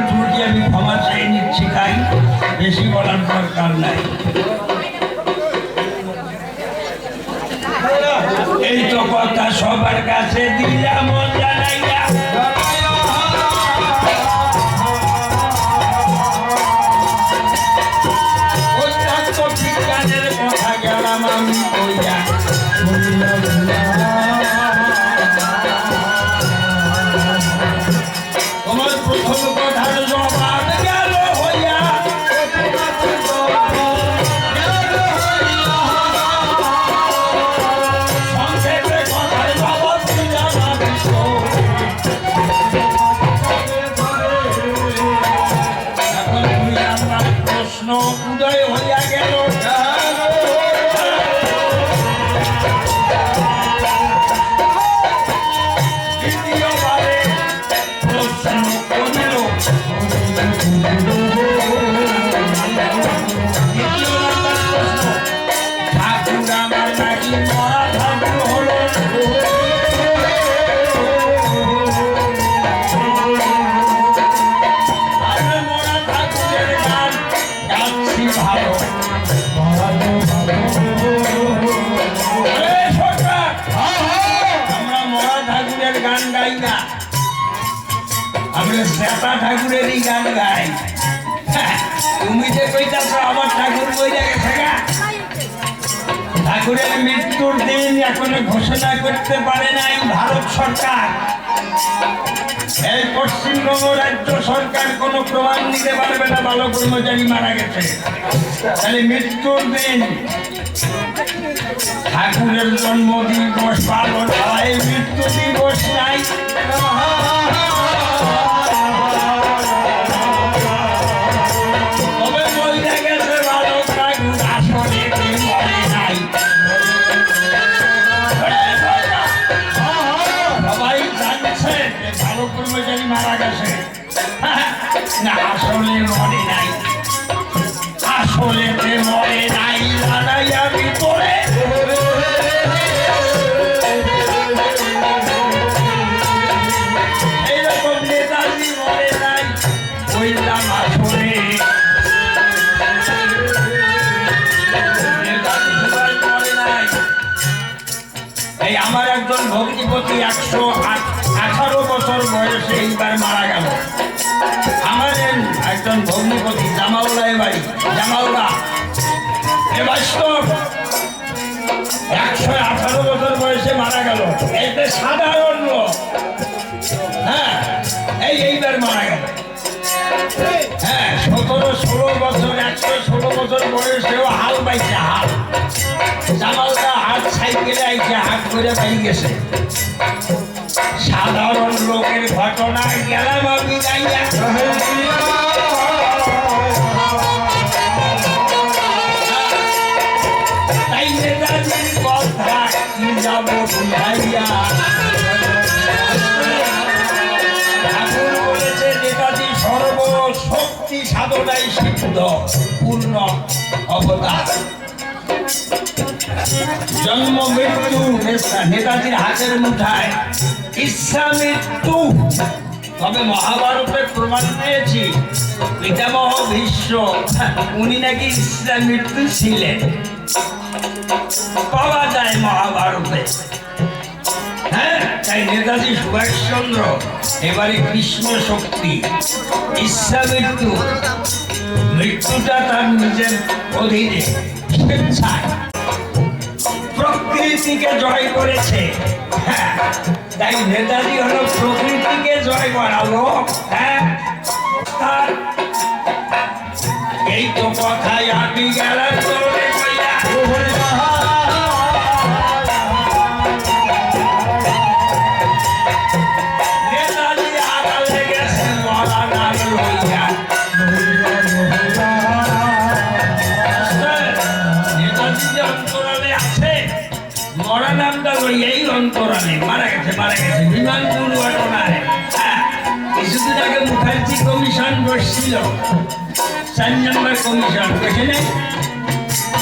ত্রুটি আমি ক্ষমা চেয়ে নিচ্ছি, তাই বেশি বলার দরকার নাই। এই তো কথা সবার কাছে দিলাম জানাইয়া, বিজ্ঞানের কথা গেলাম আমি কইয়া। তোমার প্রথম কথার জবাব গেল হইয়া, সংক্ষেপে কথার জবাব দিলাম আমি। এখন তুমি আমার প্রশ্ন উদয় হইয়া গেল, দ্বিতীয়বারে প্রশ্ন করিল, ঠাকুর আমার নাকি মরা ঠাকুর হলো। আমি মরা ঠাকুরের গান গাচ্ছি ভালো। আমরা মরা ঠাকুরের গান গাই না, আমরা শ্বেতা ঠাকুরেরই গান গাই। তুমি যে কইতাছ আমার ঠাকুর কইরা গেছে গা। ঠাকুরের মৃত্যুর দিন এখনো ঘোষণা করতে পারে নাই ভারত সরকার। এই পশ্চিমবঙ্গ রাজ্য সরকার কোনো প্রমাণ দিতে পারবে না ভালো কর্মচারী মারা গেছে। তাহলে মৃত্যুর দিন ঠাকুরের জন্ম দিবস পালন হয়, মৃত্যু দিবস নাই। তবে মহিলা গেছে ভালো, ঠাকুর আসলে মরে নাই। সবাই জানছে ভালো কর্মচারী মারা গেছে, না আসলে মরে নাই। আসলে মরে নাই জানাইয়া ভিতরে এইরকম নেতাজি মরে নাই বললাম। আসলে নেতাজি সবাই মরে নাই। এই আমার একজন ভগ্নিপতি 118 বছর বয়সে এইবার মারা গেল। আমার একজন ভগ্নিপতি জামাউলায় বাড়ি, জামাউলা এ বাস্তব 118 বছর বয়সে মারা গেল। এতে সাধারণ লোক, হ্যাঁ এইবার মারা গেল। হ্যাঁ 17-16 বছর, 116 বছর বয়সেও হাল পাইছে, হাল। জামালদা হাত সাইকেলে আইছে, হাত করে পাই গেছে। সাধারণ লোকের ঘটনা গেলাম আমি গাইয়া। তাই নেতাজির কথা কি যাব বুঝাইয়া। ঠাকুর বলেছে নেতাজি সর্বশক্তি সাধনায় সিদ্ধ পূর্ণ অবতার। জন্ম মৃত্যু নেতাজির হাতের মুঠায়, ইচ্ছা মৃত্যু। তবে মহাভারতের প্রমাণ পেয়েছি পিতামহ ভীষ্ম উনি নাকি ইচ্ছা মৃত্যু ছিলেন, পাওয়া যায় মহাভারতে। হ্যাঁ তাই নেতাজি সুভাষচন্দ্র এবারে কৃষ্ণ শক্তি, ইচ্ছা মৃত্যু, মৃত্যুটা তার নিজের অধীনে স্বেচ্ছায় প্রকৃতিকে জয় করেছে। হ্যাঁ তাই নেতাজি হলো প্রকৃতিকে জয় করা লোক। হ্যাঁ এই তো কথাই আমি গেলাম তোরে কইয়া। নেতাজি আড়ালে গেছে মরা নাম লইয়া। নেতাজি যে অন্তরালে আছে, মরা নামটা লইয়াই অন্তরালে মারা গেছে, মারা গেছে বিমান দুর্ঘটনায়। কিছুদিন আগে মুখার্জি কমিশন বসছিল, 4 নম্বর কমিশন, বুঝলেন?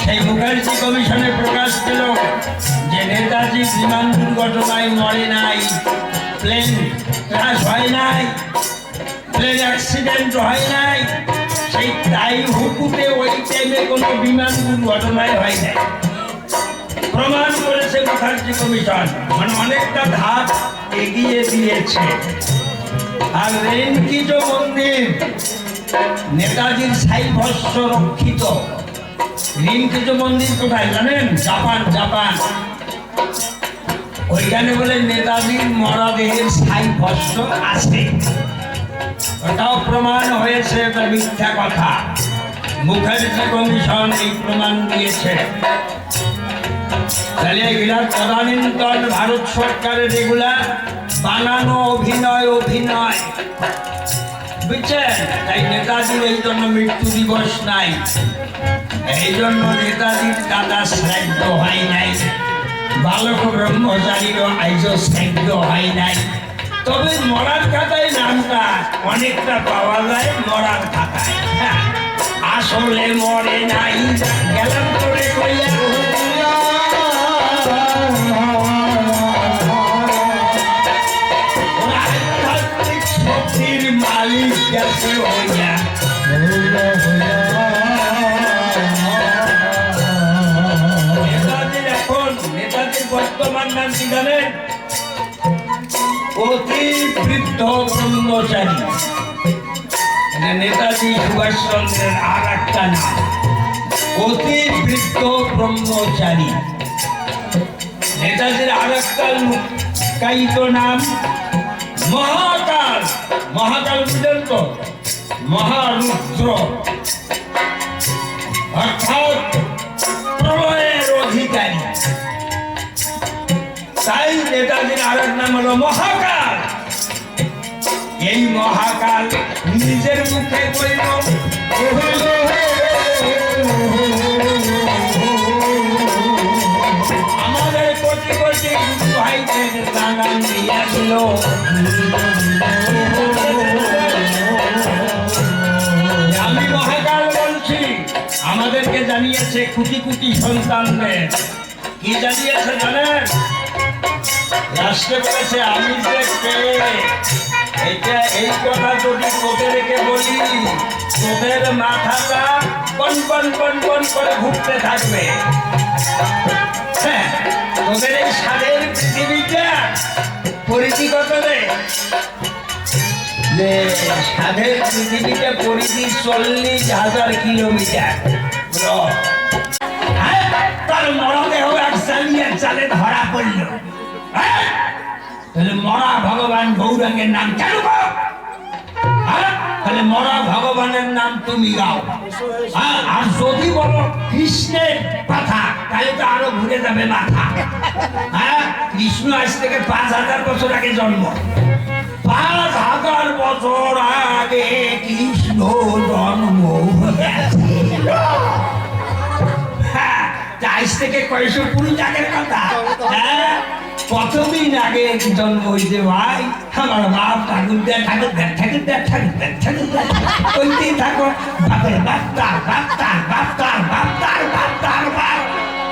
সেই মুখার্জি কমিশনে প্রকাশ পেল যে নেতাজি বিমান দুর্ঘটনায় মরে নাই, প্লেন ক্রাশ হয় নাই। প্লেন অ্যাক্সিডেন্ট হয় নাই, সেই তাই হুকুতে ওই টাইমে কোনো বিমান দুর্ঘটনায় হয় নাই, প্রমাণ করেছে মুখার্জি কমিশন। মানে অনেকটা ধাপ এগিয়ে দিয়েছে। আর রেনকিজো মন্দির নেতাজির সাইভস্য রক্ষিত। রেনকিজো মন্দির কোথায় জানেন? জাপান। ওইখানে বলে নেতাজির মরদেহের সাইভস্য আছে। ওটাও প্রমাণ হয়েছে, এটা মিথ্যা কথা। মুখার্জি কমিশন এই প্রমাণ দিয়েছে। তাহলে এগুলা তদানীন্তন ভারত সরকারের এগুলা বানানো অভিনয় বুঝছেন? তাই নেতাজির এই জন্য মৃত্যু দিবস নাই, এই জন্য নেতাজির দাদা শ্রাদ্ধ হয় নাই, বালক ব্রহ্মচারীরও আইজো শ্রাদ্ধ হয় নাই। তবে মরার খাতায় নামটা অনেকটা পাওয়া যায়, মরার খাতায়। আসলে মরে নাই, গেলাম করে কইয়া আধ্যাত্মিক শক্তির মালিক গেছে হইয়া। নেতাজির বর্তমান নাম কি জানেন? অতি বৃদ্ধ ব্রহ্মচারী। নেতাজি সুভাষচন্দ্রের আর একটা নাম অতি বৃদ্ধ ব্রহ্মচারী। নেতাজির আর একটা লুকায়িত নাম মহাকাল। মহাকাল বুঝলেন তো? মহারুদ্র, অর্থাৎ প্রলয়ের অধিকারী। তাই নেতাজির আর এক নাম হলো মহাকাল। এই মহাকাল নিজের মুখে কইল, আমাদের কোটি কোটি ভাইদের গান দিয়াছিল। আমি মহাকাল বলছি, আমাদেরকে জানিয়েছে কোটি কোটি সন্তানদের। কি জানিয়েছে জানেন? রাষ্ট্রে বলেছে আমি যে কে, এটা এই কথা যদি তোদেরকে বলি, তোদের মাথাটা কন করে ঘুরতে থাকবে। হ্যাঁ, তোদের এই সাদের পৃথিবীটা পরিধি কত রে? যে সাদের পৃথিবীটা পরিধি 40,000 কিলোমিটার। তার মরদেহ এক চালিয়ে চালে ধরা পড়ল। তাহলে মরা ভগবান গৌরাঙ্গের নাম কেন গাও? তাহলে মরা ভগবানের নাম তুমি গাও। আর যদি বলো কৃষ্ণের কথা, তাহলে তো আরো ঘুরে যাবে মাথা। কৃষ্ণ আজ থেকে 5,000 বছর আগে জন্ম। 5,000 বছর আগে কৃষ্ণ জন্ম হয়েছিল। আজ থেকে 120 আগের কথা। কতদিন আগে জন্ম হয়েছে ভাই? আমার বাপ ঠাকুর দেয় কইতেই থাকো, বাপের বাপ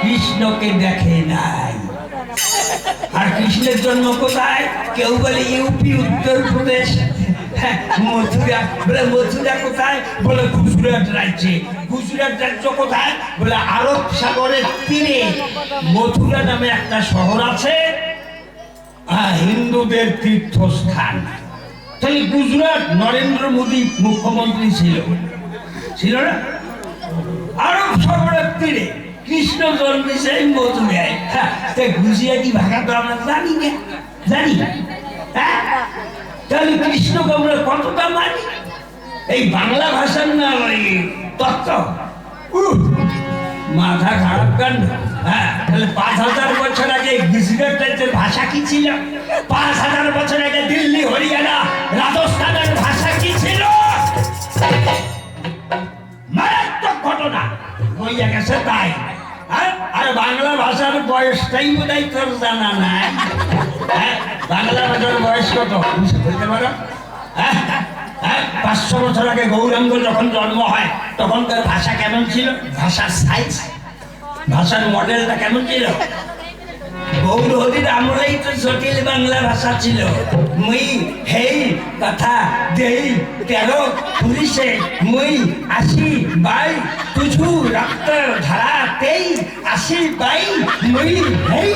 কৃষ্ণকে দেখে নাই। আর কৃষ্ণের জন্ম কোথায়? কেউ বলে ইউপি, উত্তরপ্রদেশ। মথুরা, বলে মথুরা কোথায়? বলে গুজরাট রাজ্যে। গুজরাট রাজ্য কোথায়? বলে আরব সাগরের তীরে মথুরা নামে একটা শহর আছে, হিন্দুদের তীর্থস্থান। তাহলে গুজরাট নরেন্দ্র মোদী মুখ্যমন্ত্রী ছিল না? আরব সাগরের তীরে কৃষ্ণ জন্মেছে মথুরায়। গুজরাটি ভাষা তো আমরা জানি না, তাহলে কৃষ্ণকে আমরা কতটা মানি? এই বাংলা ভাষার না তত্ত্ব, মাথা খারাপ কাণ্ড। তাহলে 5,000 বছর আগে গুজরাট রাজ্যের ভাষা কি ছিল? 5,000 বছর আগে দিল্লি, হরিয়ানা, রাজস্থানের ভাষা কি ছিল? মারাত্মক ঘটনা হইয়া গেছে। তাই আর বাংলা ভাষার বয়সটাই বোধহয় তোর জানা নাই। বাংলা ভাষার বয়স কত বলতে পারো? 500 বছর আগে গৌরাঙ্গ যখন জন্ম হয়, তখন তার ভাষা কেমন ছিল? ভাষার সাইজ, ভাষার মডেলটা কেমন ছিল? গৌর হরির আমলেই তো জটিল বাংলা ভাষা ছিল। মুই হেই কথা দেই 13 পুলিশে মুই আসি বাই তুঝু রক্ত ধারাতেই আসি বাই মুই হেই,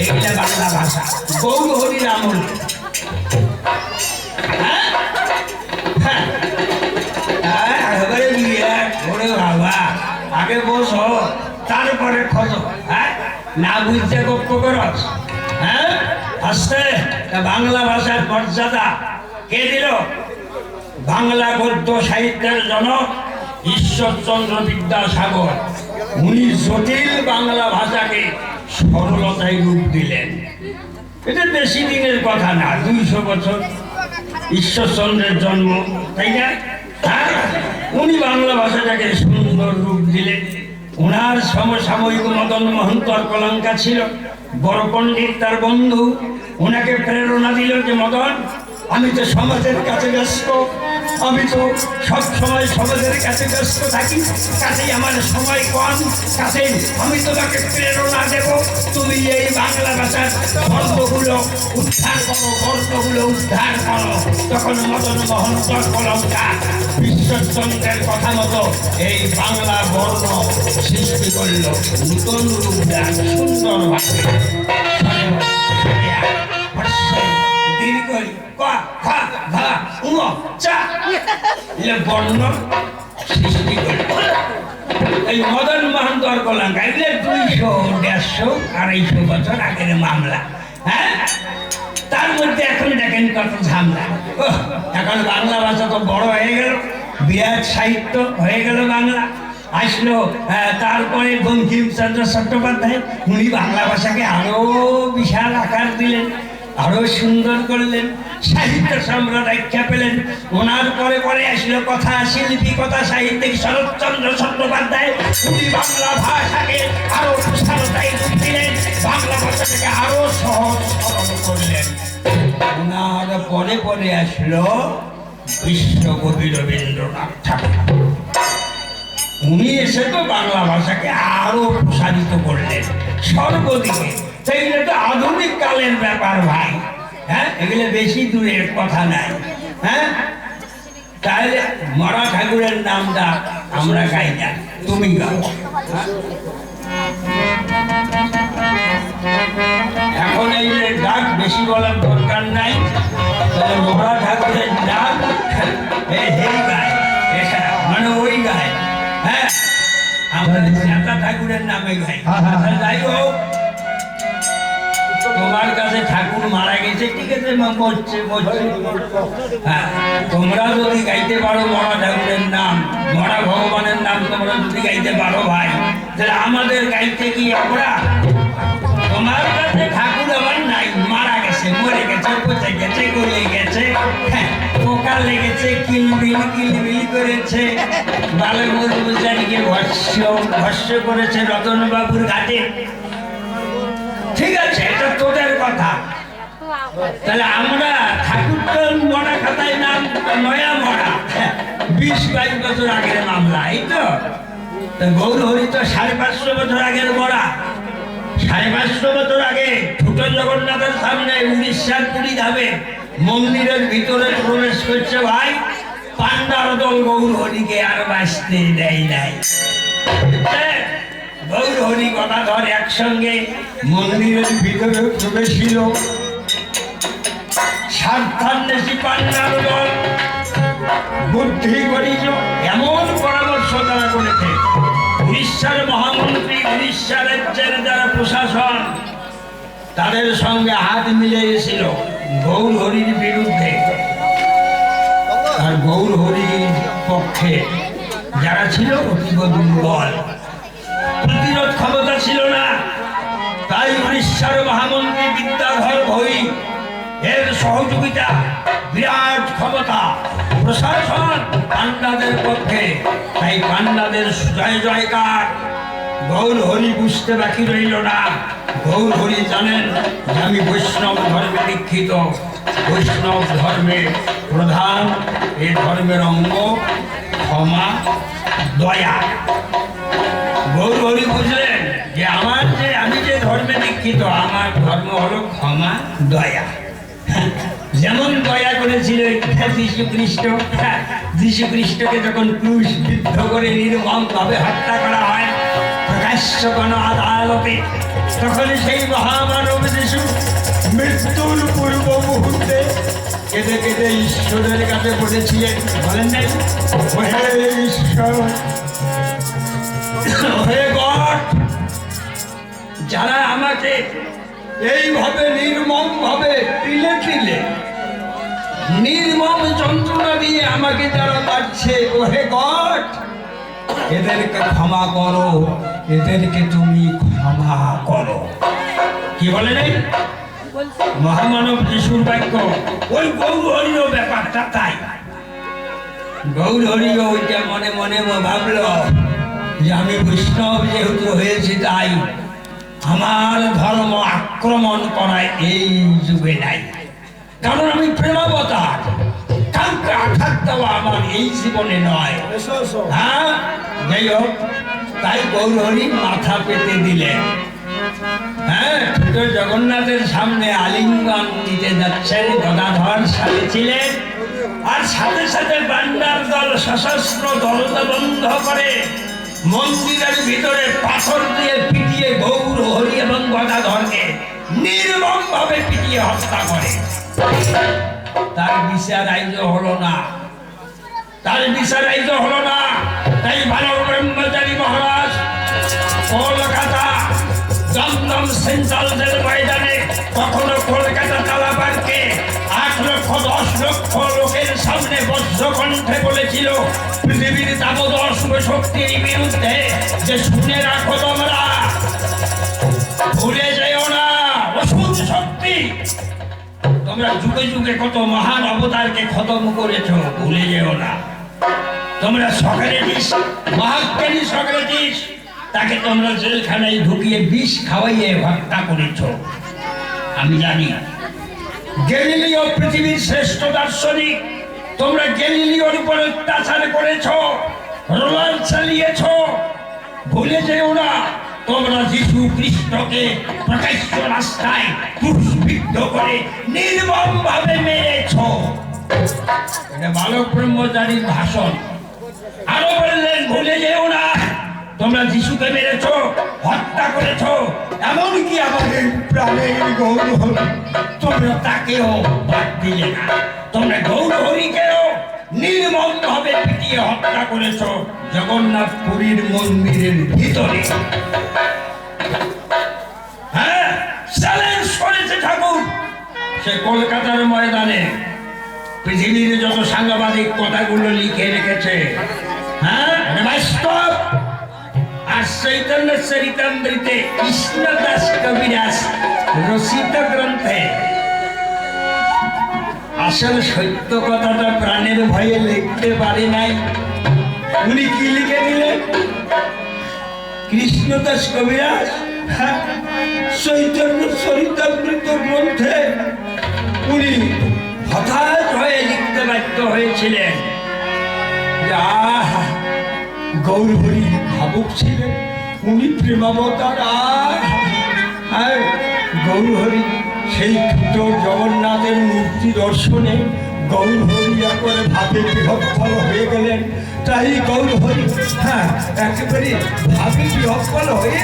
এইটা বাংলা ভাষা গৌর হরির আমল। একেবারে বিরাট করে বাবা, আগে বসো তারপরে খোঁজো। হ্যাঁ, না বুঝতে গপ্প করস। হ্যাঁ, আসতে বাংলা ভাষার মর্যাদা কে দিল? বাংলা গদ্য সাহিত্যের জনক ঈশ্বরচন্দ্র বিদ্যাসাগর। উনি জটিল বাংলা ভাষাকে সরলতায় রূপ দিলেন। এটা বেশি দিনের কথা না, 200 বছর ঈশ্বরচন্দ্রের জন্ম, তাই না? হ্যাঁ, উনি বাংলা ভাষাটাকে সুন্দর রূপ দিলেন। ওনার সমসাময়িক মদন মোহন তর্কলঙ্কা ছিল বড় পণ্ডিত, তার বন্ধু। ওনাকে প্রেরণা দিল যে মদন, আমি তো সমাজের কাছে ব্যস্ত, আমি তো সব সময় সমাজের কাছে ব্যস্ত থাকি, কাছেই আমার সময় কম, কাছেই আমি তোমাকে প্রেরণা দেব, তুমি এই বাংলা ভাষার গল্পগুলো উদ্ধার করো, গল্পগুলো উদ্ধার করো। তখন মদন মোহন তর্কলঙ্কা ঈশ্বরচন্দ্রের কথা মতো এই বাংলা বর্ণ সৃষ্টি করল, নূতন রূপ দেন সুন্দরভাবে। বর্ণ সৃষ্টি করল এই মদন মোহন তর্কলঙ্কা। এগুলো 200, 150, 250 বছর আগের মামলা। হ্যাঁ, তার মধ্যে এখন দেখেন কত ঝামেলা। এখন বাংলা ভাষা তো বড় হয়ে গেল, বিরাট সাহিত্য হয়ে গেল বাংলা। আসলো তারপরে বঙ্কিমচন্দ্র চট্টোপাধ্যায়, উনি বাংলা ভাষাকে আরো বিশাল আকার দিলেন, আরো সুন্দর করলেন, সাহিত্য সম্রাট আখ্যা পেলেন। ওনার পরে পরে আসলো কথা শিল্পী, কথা সাহিত্যিক শরৎচন্দ্র চট্টোপাধ্যায়। উনি বাংলা ভাষাকে আরো বিশালতায় রূপ দিলেন, বাংলা ভাষাটাকে আরো সহজ সরল করলেন। ওনার পরে পরে আসলো বিশ্বকবি রবীন্দ্রনাথ ঠাকুর। উনি এসে তো বাংলা ভাষাকে আরো প্রসারিত করলেন সর্বদিকে। সেইগুলো তো আধুনিক কালের ব্যাপার ভাই। হ্যাঁ, এগুলো বেশি দূরের কথা নাই। হ্যাঁ, তাহলে মরা ঠাকুরের নামটা আমরা গাই না, তুমি গাও। এখন এই ডাক বেশি বলার দরকার নাই। মরা ঠাকুরের ডাক হেই গায়, মানে ওই গায়। হ্যাঁ, আমরা নেতা ঠাকুরের নামে গাই। যাই হোক, তোমার কাছে ঠাকুর মারা গেছে, ঠিক আছে, মরছে। হ্যাঁ, তোমরা যদি গাইতে পারো মরা ঠাকুরের নাম, মরা ভগবানের নাম তোমরা যদি গাইতে পারো ভাই, তাহলে আমাদের গাইতে কি অপরাধ? তোমার কাছে ঠাকুর আমার নাই, মারা গেছে, মরে গেছে, পচে গেছে, গলে গেছে, পোকা লেগেছে, কিলবিল কিলবিল করেছে, বালুর পূজারীকে ভস্য করেছে রতনবাবুর ঘাটে। ঠিক আছে, এটা তোদের কথা। তাহলে আমরা ঠাকুর তো মরা খাতায় নাম নয়া মরা, 20-22 বছর আগের মামলা। এই তো গৌর হরি তো 550 বছর আগের মরা। 550 বছর আগে ছোট জগন্নাথের সামনে উড়িষ্যার পুরী ধামে মন্দিরের ভিতরে প্রবেশ করছে ভাই, পান্ডার দল গৌর হরিকে আর বাঁচতে দেয় নাই। গৌর হরি গদাধর একসঙ্গে মন্দিরের ভিতরে প্রবেশিল। সাবধান্বেষী পান্ডার দল বুদ্ধি করিল, এমন পরামর্শ তারা করেছে। উড়িষ্যার মহামন্ত্রী, উড়িষ্যা রাজ্যের যারা প্রশাসন, তাদের সঙ্গে হাত মিলিয়েছিল গৌর হরির বিরুদ্ধে। আর গৌর হরির পক্ষে যারা ছিল অতীব দুর্বল, প্রতিরোধ ক্ষমতা ছিল না। তাই উড়িষ্যার মহামন্ত্রী বিদ্যাধর ভৈ এর সহযোগিতা, বিরাট ক্ষমতা, প্রশাসন পান্ডাদের পক্ষে। তাই পান্ডাদের জয় জয়কার। গৌর হরি বুঝতে বাকি রইল না। গৌর হরি জানেন যে আমি বৈষ্ণব ধর্মে দীক্ষিত, বৈষ্ণব ধর্মের প্রধান, এই ধর্মের অঙ্গ ক্ষমা, দয়া। গৌর হরি বুঝলেন যে আমি যে ধর্মে শিক্ষিত, আমার ধর্ম হলো ক্ষমা দয়া। যেমন দয়া করেছিল যীশু খ্রিস্ট, যীশু খ্রিস্টকে যখন ক্রুশ বিদ্ধ করে নির্মমভাবে হত্যা করা হয় প্রকাশ্য গণ আদালতে, তখন সেই মহামানব যীশু মৃত্যুর পূর্ব মুহূর্তে কেঁদে কেঁদে ঈশ্বরের কাছে পড়েছিলেন, বলেন নাই, হে ঈশ্বর, হে গড, যারা আমাকে এইভাবে নির্মম ভাবে তিলে তিলে নির্মম যন্ত্রণা দিয়ে আমাকে যারা মারছে, ও হে গড, এদেরকে ক্ষমা করো, এদেরকে তুমি ক্ষমা করো। কি বলে নাই মহামানব যিশুর বাক্য? ওই গৌরহরিও ব্যাপারটা তাই। গৌরহরিও ওইটা মনে মনে ভাবলো যে আমি বৈষ্ণব যেহেতু হয়েছি, তাই আমার ধর্ম আক্রমণ করায় এই যুগে নাই, কারণ আমি প্রেমাবতার, কাউকে আঘাত দেওয়া আমার এই জীবনে নয়। হ্যাঁ, যাই হোক, তাই গৌরহরি মাথা পেতে দিলেন। হ্যাঁ, জগন্নাথের সামনে আলিঙ্গন দিতে যাচ্ছেন, গদাধর সাথে ছিলেন, আর সাথে সাথে বান্দার দল সশস্ত্র দরজা বন্ধ করে মন্দিরের ভিতরে পাথর দিয়ে পিটিয়ে গৌরহরি এবং গদাধরকে নির্মম ভাবে পিটিয়ে হত্যা করে। তার বিচার আইজ হলো না, তার বিচার আইজ হলো না। তাই বালক ব্রহ্মচারী মহারাজ কলকাতা দমদম সেন্ট্রাল জেল ময়দানে, কখনো কলকাতা তালাবারকে 8 লক্ষ 10 লক্ষ লোকের সামনে বজ্রকণ্ঠে বলেছিল পৃথিবীর তাবদশ শক্তির বিরুদ্ধে যে শুনে রাখো, তোমরা ভুলে যেও না অসুর শক্তি, তোমরা যুগে যুগে কত মহান অবতারকে খতম করেছ, ভুলে যেও না। তোমরা সক্রেটিস, মহাজ্ঞানী সক্রেটিস, তাকে তোমরা জেলখানায় ঢুকিয়ে বিষ খাওয়াইয়ে হত্যা করেছ। আমি জানি গ্যালিলিও পৃথিবীর শ্রেষ্ঠ দার্শনিক, তোমরা গ্যালিলিওর উপর অত্যাচার করেছ, রোলার চালিয়েছ, ভুলে যেও না তোমরা যীশু খ্রিস্টকে প্রকাশ্য রাস্তায় ক্রুশবিদ্ধ করে নির্মম ভাবে মেরেছ। এটা বালক ব্রহ্মচারীর ভাষণ। আরো বললেন, ভুলে যেও না তোমরা যিশুকে মেরেছ, হত্যা করেছ, এমনকি আমাদের প্রাণের গৌরহরি, তোমরা তাকেও বাদ দিলে না। তোমরা গৌরহরিকেও নির্মম ভাবে পিটিয়ে হত্যা করেছ জগন্নাথ পুরীর মন্দিরের ভিতরে। হ্যাঁ, চ্যালেঞ্জ করেছে ঠাকুর সে কলকাতার ময়দানে। পৃথিবীর যত সাংবাদিক কথাগুলো লিখে রেখেছে, হ্যাঁ বাস্তব। আর চৈতন্য চরিতামৃতে কৃষ্ণদাস কবিরাজ রচিত গ্রন্থে আসল সত্য কথাটা প্রাণের ভয়ে লিখতে পারে নাই। উনি কি লিখে দিলেন? কৃষ্ণদাস কবিরাজ চৈতন্য চরিতামৃত গ্রন্থে উনি হঠাৎ হয়ে লিখতে বাধ্য হয়েছিলেন যে গৌরহরি ভাবুক ছিলেন, উনি প্রেমাবতার। আর গৌরহরি সেই জগন্নাথের মূর্তি দর্শনে গৌরহরি একবারে ভাবে বিহ্বল হয়ে গেলেন। তাই গৌরহরি একেবারে ভাবে বিহ্বল হয়ে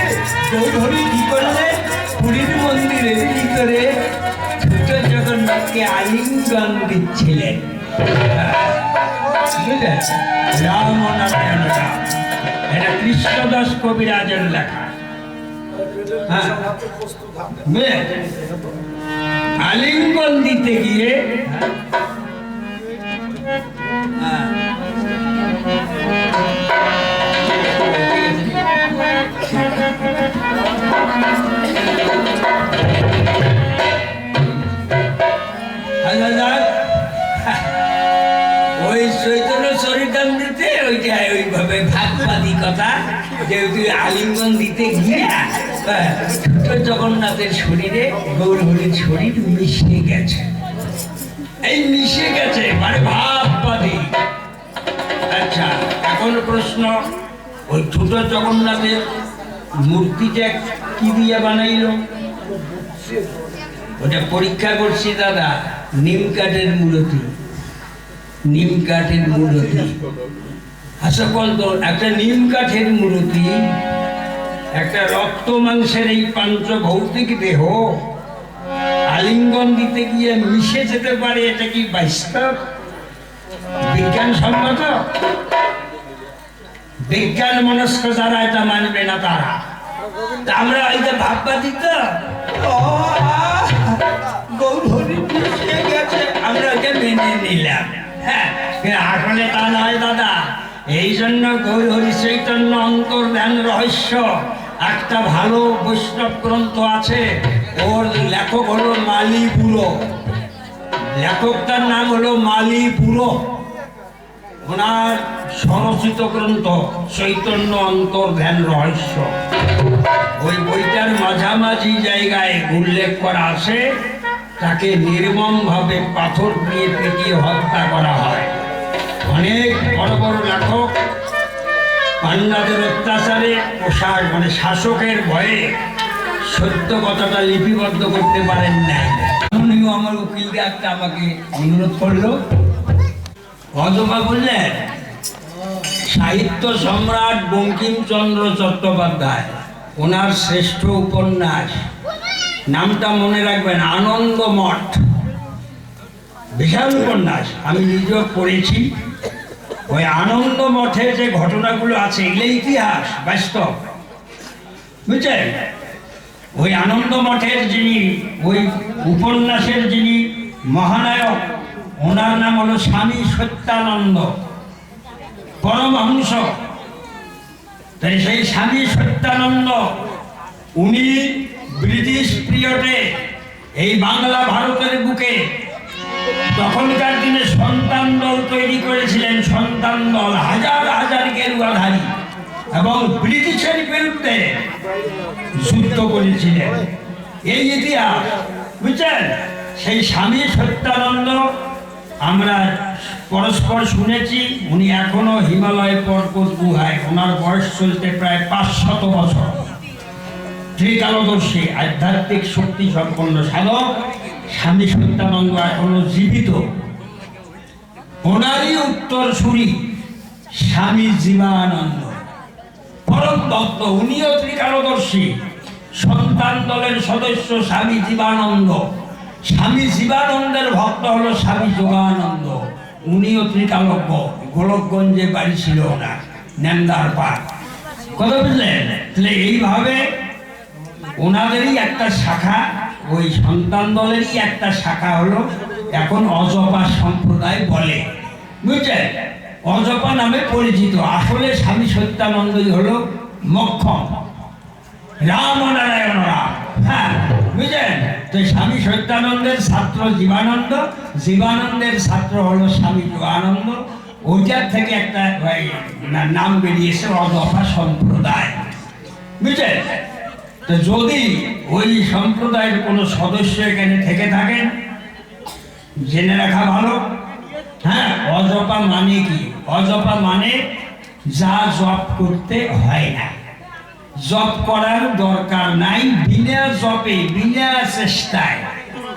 গৌরহরি কি করলেন? পুরীর মন্দিরের ভিতরে জগন্নাথকে আলিঙ্গন দিচ্ছিলেন। রাম নারায়ণ রাম, এটা কৃষ্ণদাস কবিরাজের লেখা। আলিঙ্গন দিতে গিয়ে ওই চৈতন্য চরিতামৃতে ওইটা ওইভাবে ভাগবাদী কথা, যেহেতু আলিঙ্গন দিতে গিয়ে জগন্নাথের শরীরে গৌরহরির শরীর মিশে গেছে। এই মিশে গেছে মানে ভাববাদী। আচ্ছা, এখন প্রশ্ন, ওই ছোট জগন্নাথের মূর্তিটা কি দিয়ে বানাইল? ওটা পরীক্ষা করছি দাদা, নিম কাঠের মূরতি, নিম কাঠের মূরতি। আচ্ছা বলতো, একটা নিম কাঠের মূরতি, একটা রক্ত মাংসের এই পাঞ্চ ভৌতিক দেহ আলিঙ্গন দিতে গিয়ে মিশে যেতে পারে, এটা কি বাস্তব বিজ্ঞানসম্মত? বিজ্ঞান মনস্ক যারা এটা মানবে না তারা। আমরা ওই যে ভাববাদী তো, আমরা ওকে মেনে নিলাম। হ্যাঁ, আসলে তা নয় দাদা। এই জন্য গৌর হরি চৈতন্য অন্তর্ধান রহস্য একটা ভালো বৈষ্ণব গ্রন্থ আছে, ওর লেখক হলো মালি বুড়ো, লেখকটার নাম হলো মালি বুড়ো। ওনার স্বরচিত গ্রন্থ চৈতন্য অন্তর্ধান রহস্য, ওই বইটার মাঝামাঝি জায়গায় উল্লেখ করা আছে তাকে নির্মম ভাবে পাথর দিয়ে পিটিয়ে হত্যা করা হয়। অনেক বড় বড় লেখক পান্ডাদের অত্যাচারে পোশাক মানে শাসকের ভয়ে সত্য কথাটা লিপিবদ্ধ করতে পারেন নাই। উনিও আমার উকিলকে একটা আমাকে অনুরোধ করলো, অজবা বললেন সাহিত্য সম্রাট বঙ্কিমচন্দ্র চট্টোপাধ্যায়, ওনার শ্রেষ্ঠ উপন্যাস, নামটা মনে রাখবেন, আনন্দ মঠ। বিশাল উপন্যাস, আমি নিজেও পড়েছি। ওই আনন্দ মঠে যে ঘটনাগুলো আছে এগুলো ইতিহাস বাস্তব, বুঝছেন? ওই আনন্দ মঠের যিনি ওই উপন্যাসের যিনি মহানায়ক, ওনার নাম হলো স্বামী সত্যানন্দ পরমহংস। তাই সেই স্বামী সত্যানন্দ উনি ব্রিটিশ পিরিয়ডে এই বাংলা ভারতের বুকে তখনকার দিনে সন্তান দল তৈরি করেছিলেন, সন্তান দল হাজার হাজার গেরুয়াধারী, এবং ব্রিটিশের বিরুদ্ধে যুদ্ধ করেছিলেন। এই ইতিহাস, বুঝছেন? সেই স্বামী সত্যানন্দ আমরা পরস্পর শুনেছি, উনি এখনো হিমালয় পর্বত গুহায়, ওনার বয়স চলতে প্রায় 500 বছর। ত্রিকালদর্শী আধ্যাত্মিক শক্তি সম্পন্ন সাধক স্বামী সত্যানন্দ এখনো জীবিত। ওনারই উত্তরসূরি স্বামী জীবানন্দ পরম ভক্ত, উনিও ত্রিকালদর্শী। সন্তান দলের সদস্য স্বামী জীবানন্দ, স্বামী জীবানন্দের ভক্ত হলো স্বামী যোগানন্দ, উনিও ত্রিকালজ্ঞ। গোলকগঞ্জে বাড়ি ছিল ওনার, নেমদার পাড়। কথা বুঝলেন? তাহলে এইভাবে ওনাদেরই একটা শাখা, ওই সন্তান দলেরই একটা শাখা হলো এখন অজপা সম্প্রদায় বলে, বুঝছেন? অজপা নামে পরিচিত। আসলে স্বামী সত্যানন্দই হলো মক্ষম, রাম নারায়ণ রাম। হ্যাঁ, বুঝলেন? তো স্বামী সত্যানন্দের ছাত্র জীবানন্দ, জীবানন্দের ছাত্র হলো স্বামী যোগানন্দ। ওইটার থেকে একটা নাম বেরিয়েছে অজপা সম্প্রদায়, বুঝলেন? তো যদি ওই সম্প্রদায়ের কোনো সদস্য এখানে থেকে থাকেন, জেনে রাখা ভালো। হ্যাঁ, অজপা মানে কি? অজপা মানে যা জপ করতে হয় না, জপ করার দরকার নাই, বিনা জপে বিনা চেষ্টায়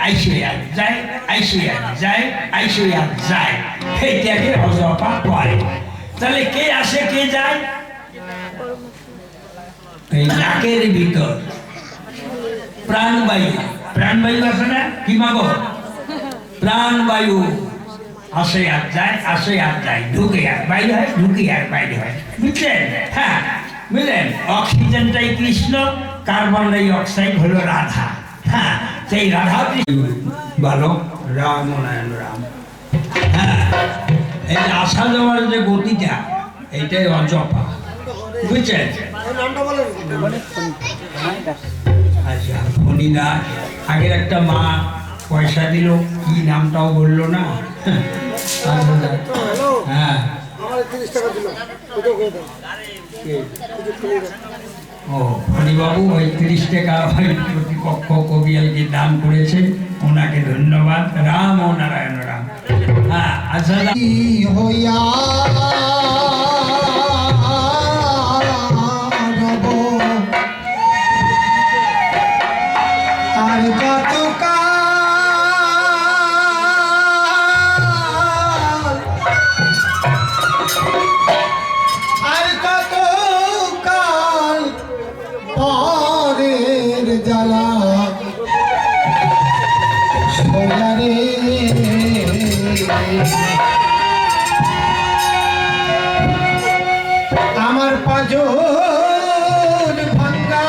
আইসে আজ যায়, আইসে আজ যায়, আইসে আজ যায়, সেইটাকে অজপা করে। তাহলে কে আসে কে যায়? এই নাকের ভিতর প্রাণবায়ু, প্রাণবায়ু আছে না? কি মাগো? প্রাণবায়ু আসে আর যায়, আসে আর যায়, ঢুকে আর বাইরে হয়, ঢুকে আর বাইরে হয়, বুঝলেন? হ্যাঁ, বুঝলেন? অক্সিজেনটাই কৃষ্ণ, কার্বন ডাই অক্সাইড হলো রাধা। হ্যাঁ, সেই রাধা বালক রাম নারায়ণ রাম। হ্যাঁ, এই আসা যাওয়ার যে গতিটা, এইটাই অজপা, বুঝছেন? আচ্ছা, ফণিদা আগের একটা মা পয়সা দিল, কি নামটাও বললো না। হ্যাঁ, ও ফণিবাবু ওই 30 টাকা প্রতিপক্ষ কবিয়ালকে দান করেছে, ওনাকে ধন্যবাদ। রাম ও নারায়ণ রাম। হ্যাঁ, আচ্ছা হইয়া আর কত কাল পরের জ্বালা সোনারে আমার পাজর ভাঙ্গা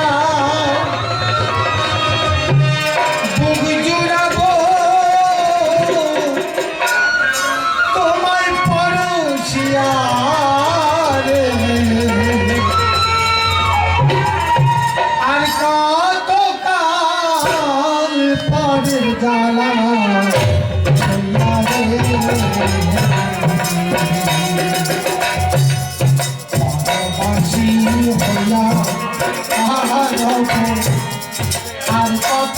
বুক জুড়াবো তোমায় পরশিয়া রে আর কত কাল পরের জ্বালা আর কত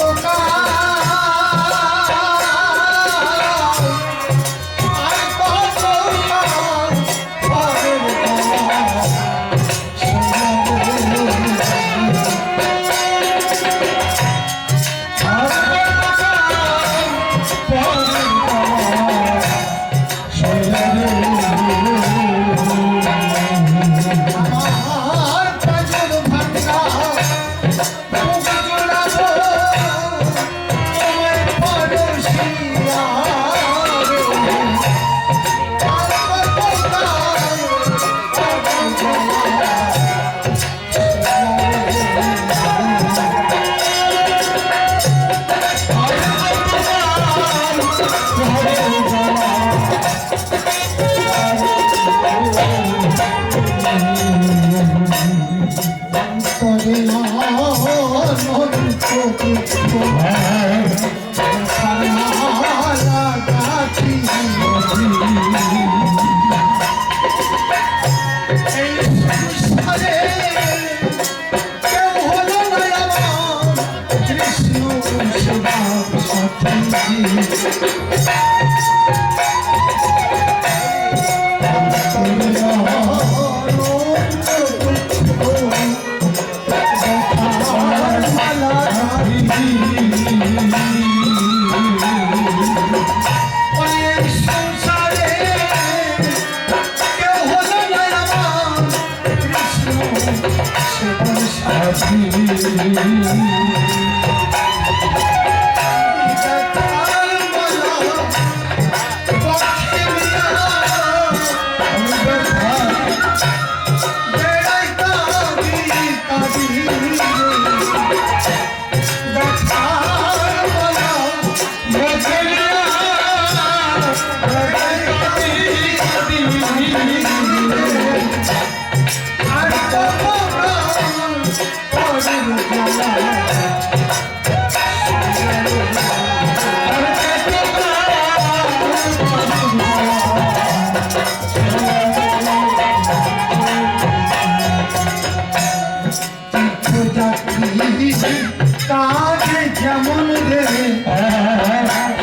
কাজে যেমন রে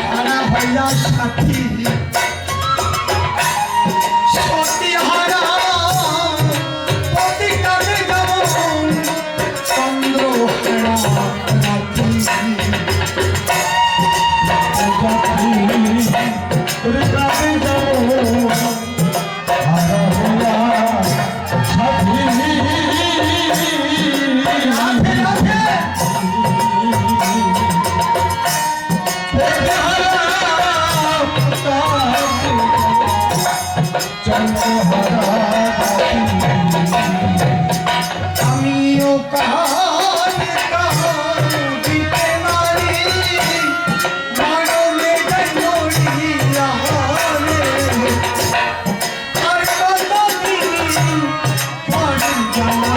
হারা ভাইয়া সাথী সতী হারা পতি কাজে যেমন চন্দ্র হারা রাতি আমিও কাল দিতে নারী মানবে জন্মরিয়া আর কত দিন পরে জানা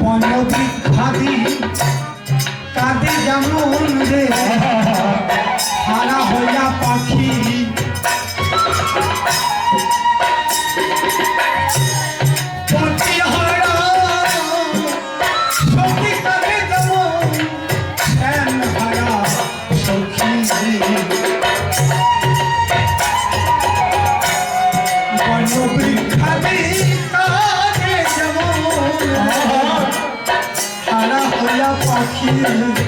বনবিখাদি কাঁদে যেমন রে হারা হইয়া পাখি পতি হারা সতী কাঁদে যেমন পাখি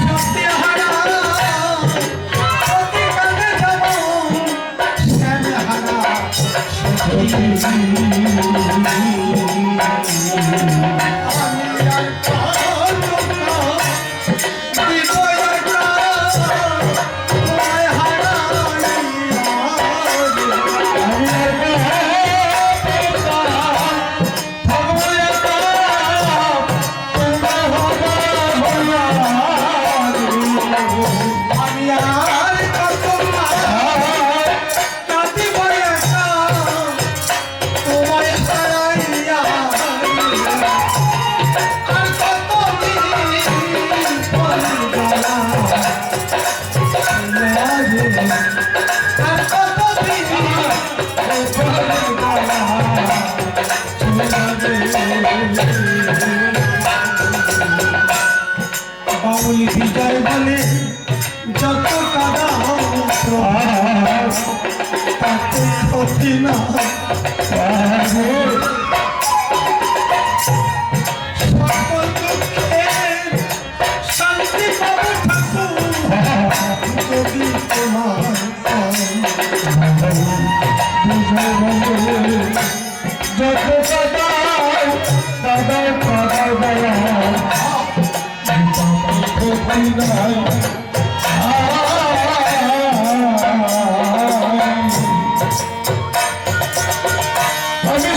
সত্যহারা অতি কাছে যাব শ্যামহারা আমি আর পারব না বিজয়টা তোমায় আমি আর কত কাঁদিব একা তোমায় হারাইয়া আর কত আর কত বাউল বিজয় বলে যত কাদা তাতে ক্ষতি না সকল দুঃখে শান্তি পাবো ঠাকুর যদি তোমার আমি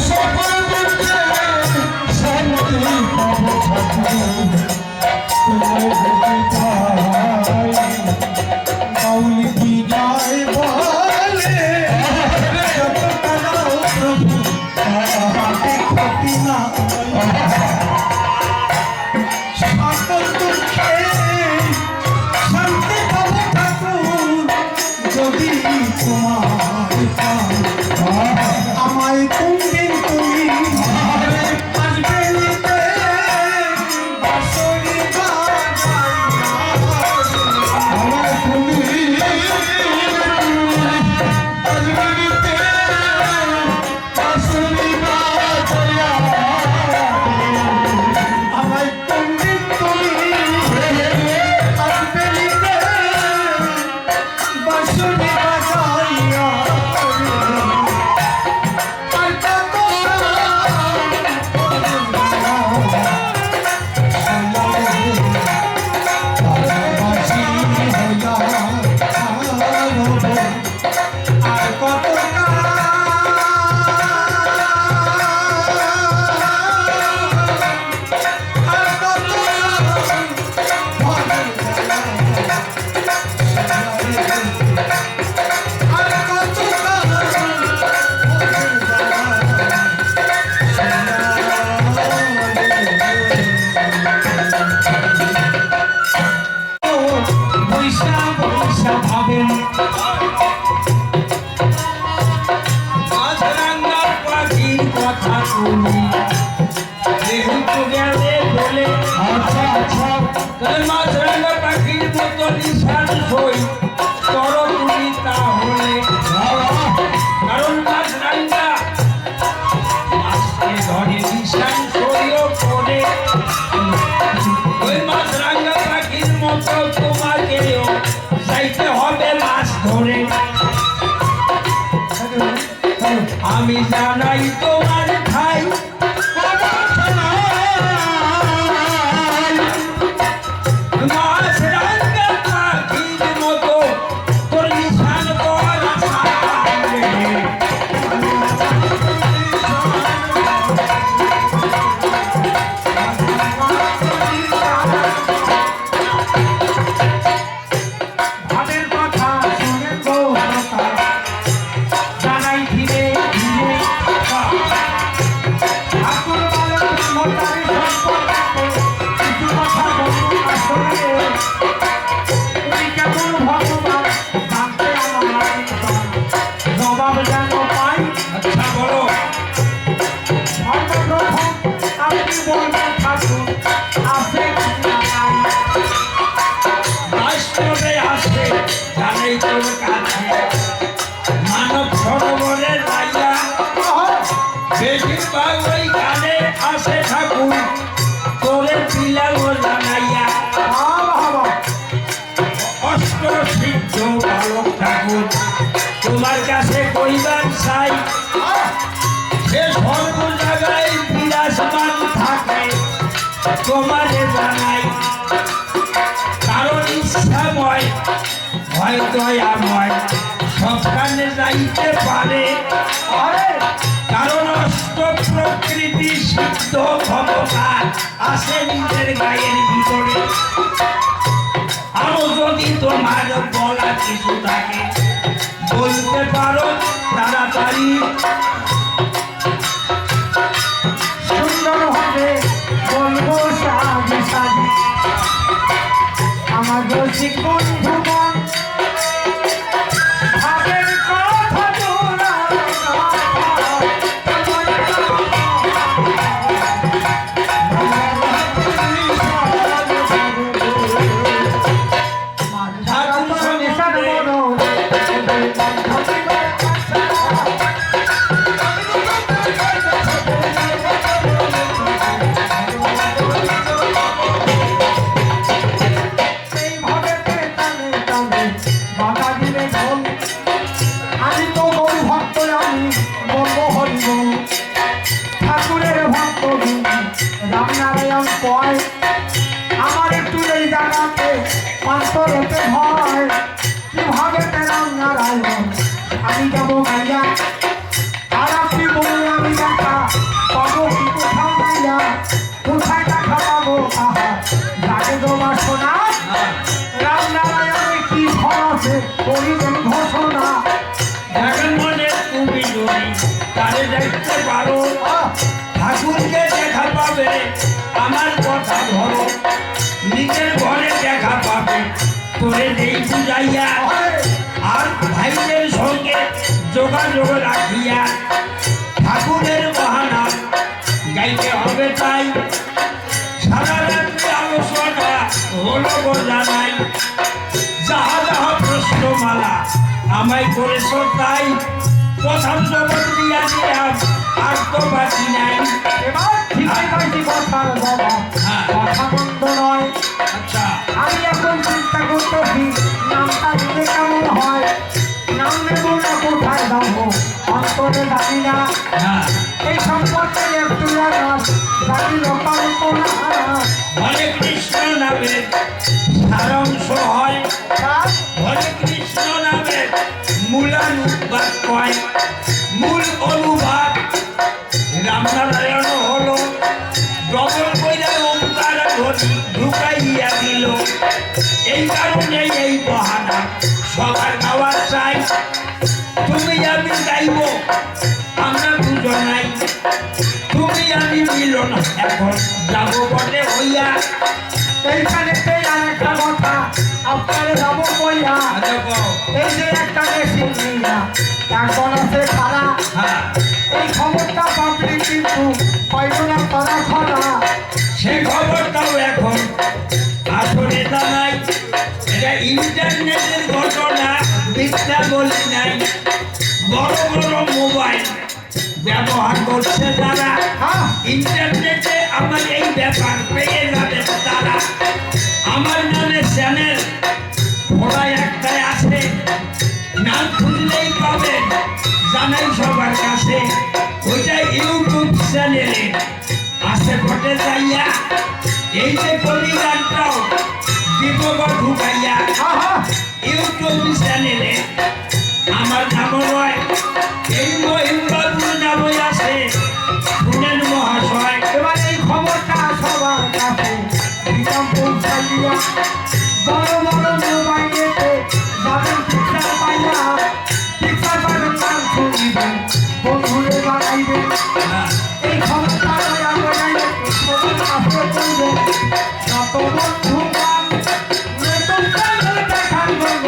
সকল দুঃখে শান্তি পাবো বাউল বিজয় বলে যত কাদাও প্রভু তাতে ক্ষতি না সকল দুঃখে শান্তি পাবো ঠাকুর যদি তোমার আমায় কোনদিন তুমি আসবে নিতে বাঁশরি বাজাইয়া আমায় কোনদিন তুমি আসবে নিতে বাঁশরি বাজাইয়া আর কত আর কত বৈশা বৈশা ভাবেন মাছরাঙা পাখির কথা শুনি যেহেতু গেলে বলে আচ্ছা আচ্ছা তাহলে মাছরাঙা পাখির মতো নিশান সই তর তুমি তাহলে কারণ মাছরাঙা আজকে ধরে নিশান সইও করে ওই মাছরাঙা পাখির মতো তোমাকেও যাইতে হবে মাছ ধরে আমি জানাই তোমার ঠাই মাছরাঙা পাখির মতো তোর নিশান করা সামনে। ভাবের কথা শুনে তো জানাই ধীরে ধীরে ঠাকুর বলেন মোটারি সম্পর্কে কিছু কথা বলুন আসলে তুমি কেমন ভগবান জানতে আমার জবাব যেন পাই আচ্ছা বলো সর্বপ্রথম আপনি বলবেন ঠাকুর আছে কি না নাই বাস্তবে আসে জানাই তোর কাছে মানব সরোবরে লাইয়া বেশিরভাগ ওই গানে আসে ঠাকুর তোর বিলাম জানাইয়া অষ্ট সিদ্ধ বালক ঠাকুর তোমার কাছে কইবার চাই সে সর্ব জায়গায় বিরাজমান থাকে তোমারে জানাই কারণ ইচ্ছাময় ভয় দয়াময় সবখানে যাইতে পারে কারণ অষ্ট প্রকৃতি সিদ্ধ ক্ষমতা আছে নিজের গায়ের ভিতরে আরো যদি তোমার বলা কিছু থাকে বলতে পারো তাড়াতাড়ি সুন্দর হবে বলবো সাজি সাজি আমার রসিক বন্ধুগণ ভাবের কথা তোরা আমি তো গরু ভক্ত আমি বলবো হরিবল ঠাকুরের ভক্ত রামনারায়ণ কয় আমার একটু এই জায়গাতে অন্তরেতে ভয় কিভাবে রামনারায়ণ আমি যাবো গাইয়া আর আপনি বলে আমি দেখা পাবো কি কোথাও গাইয়া কোথায় দেখা পাবো আহা যাকে তোমার শোনা রামনারায়ণের কি ফল আছে করিবেন ঘোষণা এখন মনে তুমি যদি তারে দেখতে পারো ঠাকুরকে দেখা পাবে আমার কথা ধরো নিজের ঘরে দেখা পাবে তোরে নেই বুঝাইয়া আর ভাইদের সঙ্গে যোগাযোগ রাখিয়া ঠাকুরের বাহানা গাইতে হবে তাই সারা রাত্রি আলোচনা হলো গো জানাই যাহা যাহা প্রশ্নমালা আমায় করেছ তাই প্রথম জগৎ দিয়া দিলাম আর তো বাকি নাই এবার ঠিকই পাইছি কথার বাবা হ্যাঁ। কথা বন্ধ নয় আচ্ছা আমি এখন চিন্তা করতেছি নামটা দিলে কেমন হয় নাম নেব না কোথায় যাবো অন্তরে জানি না হ্যাঁ এই সম্পর্কে একটু জানাস জানি লোকালত না হরে কৃষ্ণ নামের সারাংশ হয় হরে কৃষ্ণ নামের মূলানুবাদ কয় মূল অনুবাদ রামনারায়ণ হলো ডবল কইরা ওমকার ধ্বনি ঢুকাইয়া দিল এই কারণে এই বাহানা সবার গাওয়া চাই তুমি আমি গাইব আমরা দুজনাই তুমি আমি মিলন এখন যাবো বটে হইয়া এইখানেতে আর একটা কথা আপনারে যাবো কইয়া এই যে একটা মেশিন নিয়া এখন আছে খারা হ্যাঁ এই খবরটা পাবলিক কিন্তু পাইব না তারা খরা সে খবরটাও এখন আসলে জানাই এটা ইন্টারনেটের ঘটনা মিথ্যা বলি নাই বড় বড় মোবাইল ব্যবহার করছে যারা হ্যাঁ ইন্টারনেটে আমার এই ব্যাপার পেয়ে যাবে তারা আমার নামে চ্যানেল ওরাই একটাই আছে নাম খুঁজলেই পাবেন জানাই সবার কাছে ওইটা ইউটিউব চ্যানেলে আসে ঘটে যাইয়া এই যে কবিগানটাও বিপদ ঢুকাইয়া ইউটিউব চ্যানেলে আমার নাম রয় এই মহিন্দ্রপুর নামই আছে শুনেন মহাশয় এবার এই খবরটা সবার কাছে দিতাম পৌঁছাইয়া বড় বড় মোবাইলেতে যাদের পিকচার পাইয়া পিকচার পাবেন নাম শুনিবেন বন্ধুরে বানাইবেন এই খবরটা দয়া করে সবার কাছে করবেন যত বন্ধু গান নতুন চ্যানেল দেখার জন্য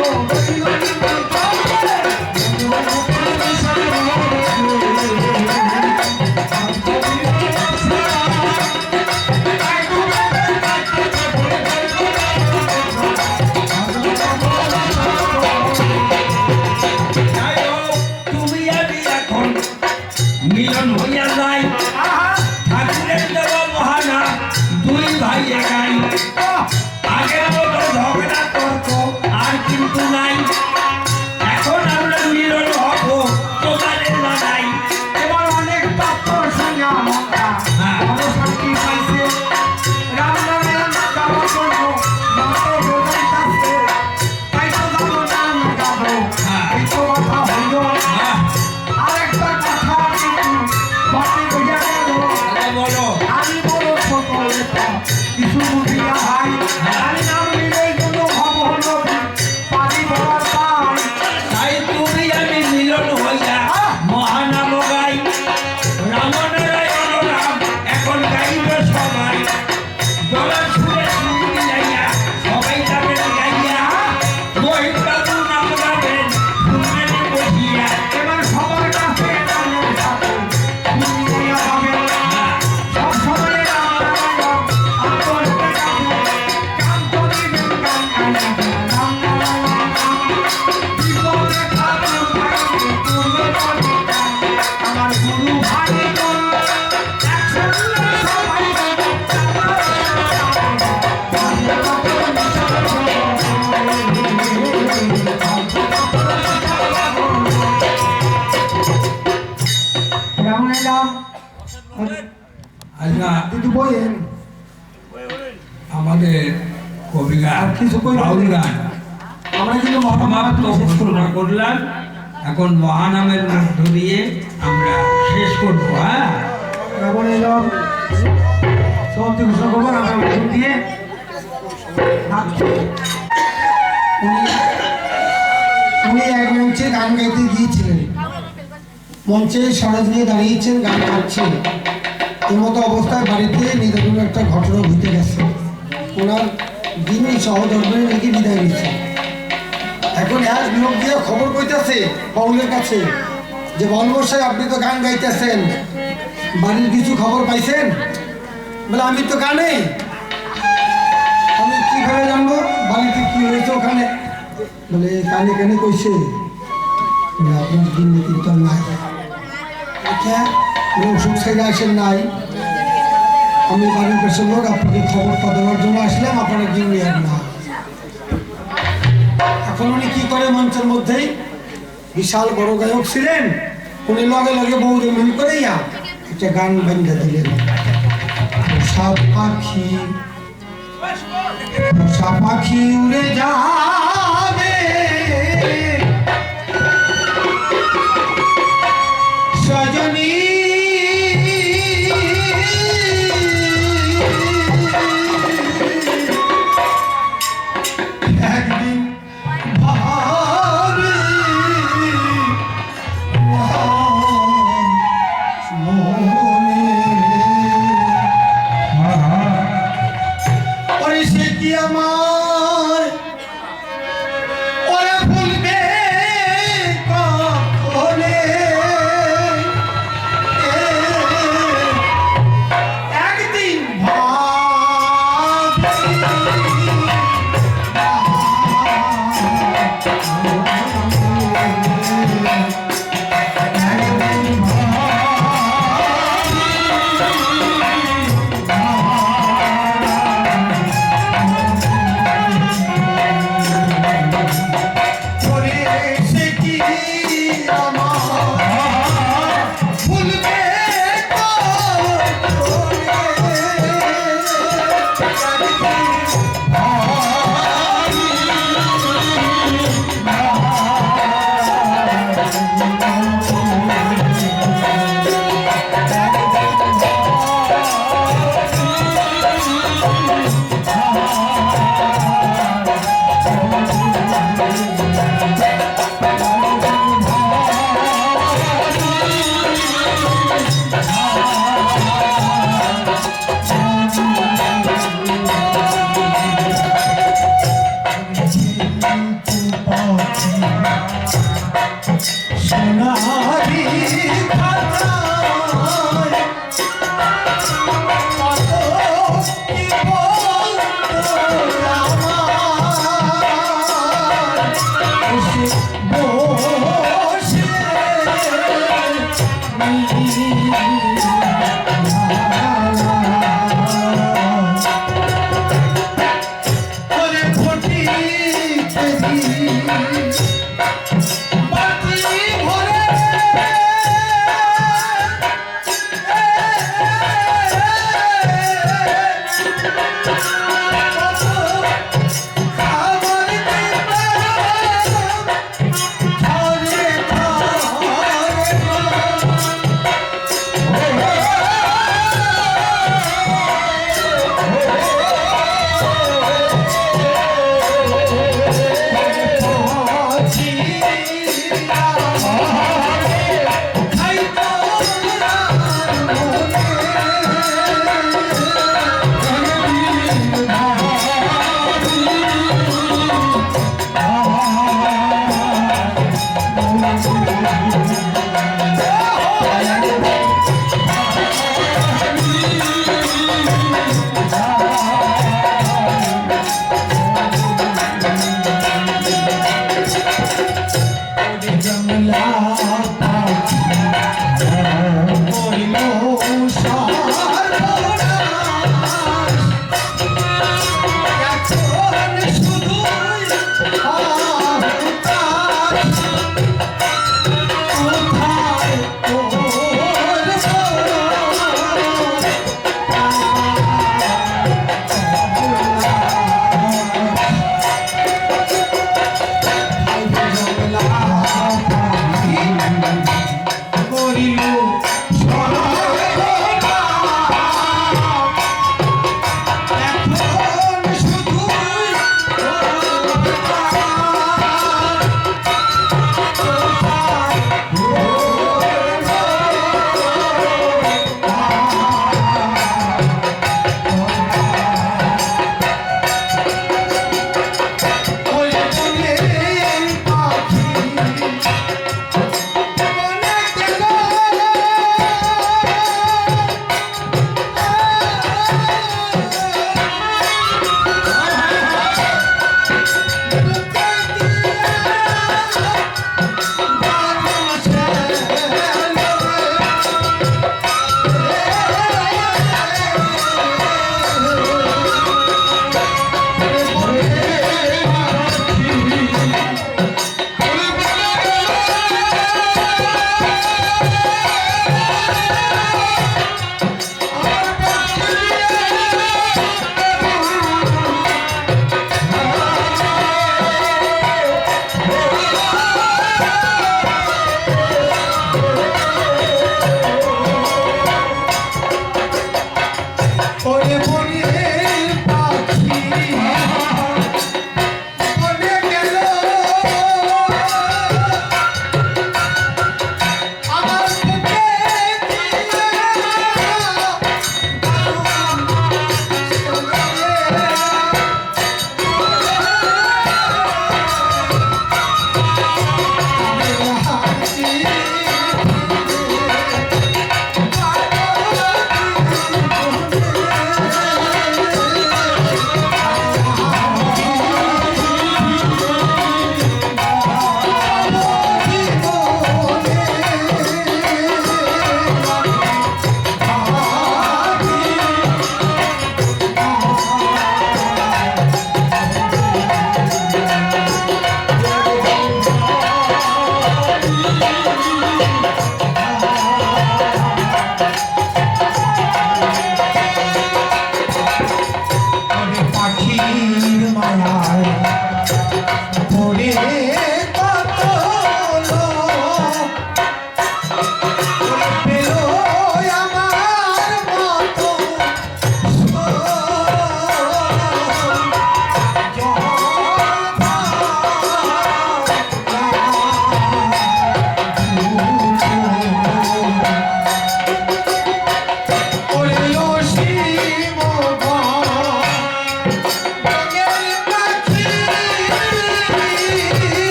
যাই হোক, তুমি আমি এখন মিলন হইয়া যাই ঠাকুরের দেওয়া মহানা দুই ভাই নাচে গাই আগের মতো ঝগড়া তর্ক আর কিন্তু নাই এখন আমরা মিলন হব তোমাদের লড়াই এবার অনেক পাত্র সঙ্গে আমরা হ্যাঁ। ভালো শান্তি পাইছে রামনামে যাওয়ার জন্য মাত্র বোঝাই থাকছে তাই তো যাবো নাম গাবো হ্যাঁ। এই তো কথা হইল হ্যাঁ, আরেকটা কথা কিন্তু বাকি বোঝা গেল তাহলে বলো আমি বড় ছোট লেখা কিছু বুঝিয়া ভাই আমি নাম নিলেই জন্য হব হলো পারি বলার পাই তাই তুমি আমি মিলন হইয়া মহানাম গাই রামনারায়ণ রাম এখন গাইব সবাই গলার সুরে সুর মিলাইয়া সবাই যাবেন গাইয়া মোহিত বাবু নাম গাবেন ফুলমানি বসিয়া এবার সবার কাছে গানের সাথে দুনিয়া পাবে হ্যাঁ, সব সময় রামনারায়ণ আন্তরিক গাবো গান করিবেন গান গাইবেন রামনারায়ণ নাম বিপদে থাকলে ভাইকে করবে বলে গান আমার গুরু ভাই বল একসঙ্গে সবাই রামনের নাম আচ্ছা দিদি বইয়েন আমাদের কবি গান আর কিছু কই না। বাউল গান আমরা কিন্তু সমাপ্ত মহাত্মা ঘোষণা করলাম এখন মহানামের মধ্য দিয়ে আমরা শেষ করবো হ্যাঁ রাবণ এলো সমাপ্তি ঘোষণা করবো আমরা ভোট দিয়ে উনি এক মঞ্চে গান গাইতে গিয়েছিলেন মঞ্চে সরজ নিয়ে দাঁড়িয়েছেন গান গাচ্ছেন এর মতো অবস্থায় বাড়িতে নিদারুণ একটা ঘটনা ঘটে গেছে ওনার যিনি সহধর্মের নাকি বিদায় নিয়েছে এখন এক লোক দিয়ে খবর কইতেছে বাউলের কাছে যে বনবসাই আপনি তো গান গাইতেছেন বাড়ির কিছু খবর পাইছেন বলে আমি তো গানেই আমি কিভাবে জানবো বাড়িতে কি হয়েছে ওখানে বলে কানে কানে কইছে বলে আপনার দিল্লি কিন্তু আর নাই আচ্ছা ওষুধ ছেড়ে আসেন নাই আমি বাড়ির পেছন লোক আপনাকে খবরটা দেওয়ার জন্য আসলাম আপনার দিল্লি আর না এখন উনি কি করে মঞ্চের মধ্যেই বিশাল বড় গায়ক ছিলেন উনি লগে লগে বউরে মিল করেইয়া একটা গান বান্ধা দিলেন সাপ পাখি পাখি উড়ে যাবে সজনী একদিন ভাবে ওরে সে কি আমার ওরা ভুলবে কখনে একদিন সে কি আমার ভুলবে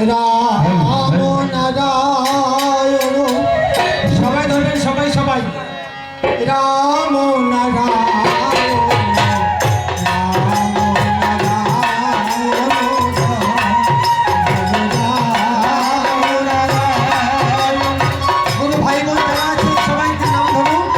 রাম নারায়ণ সবাই ধরবেন সবাই সবাই রাম নারায়ণ ভাই বোন যারা আছেন সবাই নাম ধরুন